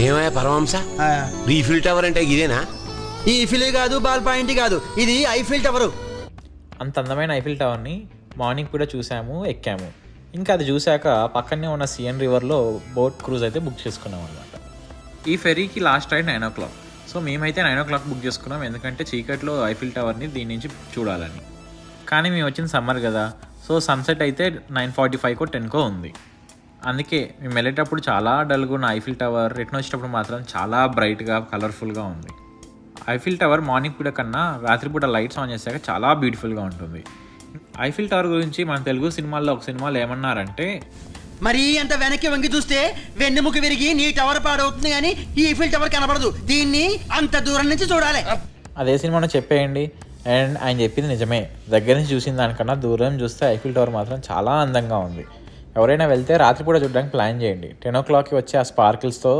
ఏమయ్యా పరమాంస, refill tower అంటే ఇదేనా? ఈ ఈఫిల్ కాదు, బాల్ పాయింట్ కాదు, ఇది ఐఫిల్ టవర్. అంత అందమైన ఐఫిల్ టవర్ని మార్నింగ్ కూడా చూసాము, ఎక్కాము. ఇంకా అది చూశాక పక్కనే ఉన్న సిఎన్ రివర్లో బోట్ క్రూజ్ అయితే బుక్ చేసుకున్నాం అనమాట. ఈ ఫెరీకి లాస్ట్ రైడ్ 9 o'clock. సో మేమైతే 9 o'clock బుక్ చేసుకున్నాం, ఎందుకంటే చీకట్లో ఐఫిల్ టవర్ని దీని నుంచి చూడాలని. కానీ మేము వచ్చిన సమ్మర్ కదా, సో సన్సెట్ అయితే 9:45కో 10కో ఉంది. అందుకే మేము వెళ్ళేటప్పుడు చాలా డల్గా ఉన్న ఐఫిల్ టవర్ రిటర్న్ వచ్చేటప్పుడు మాత్రం చాలా బ్రైట్గా కలర్ఫుల్గా ఉంది. ఐఫిల్ టవర్ మార్నింగ్ పూట కన్నా రాత్రిపూట లైట్స్ ఆన్ చేశాక చాలా బ్యూటిఫుల్గా ఉంటుంది. ఐఫిల్ టవర్ గురించి మన తెలుగు సినిమాల్లో ఒక సినిమాలో ఏమన్నారంటే, మరి అంత వెనక్కి వంగి చూస్తే వెన్నెముక విరిగి నీ టవర్ పాడవుతుంది, కానీ ఈ ఈఫిల్ టవర్ కనబడదు, దీన్ని అంత దూరం నుంచి చూడాలి. అదే సినిమాలో చెప్పేయండి. అండ్ ఆయన చెప్పింది నిజమే. దగ్గర నుంచి చూసిన దానికన్నా దూరం చూస్తే ఐఫిల్ టవర్ మాత్రం చాలా అందంగా ఉంది. ఎవరైనా వెళ్తే రాత్రిపూట చూడడానికి ప్లాన్ చేయండి. 10 o'clockకి వచ్చే ఆ స్పార్కిల్స్తో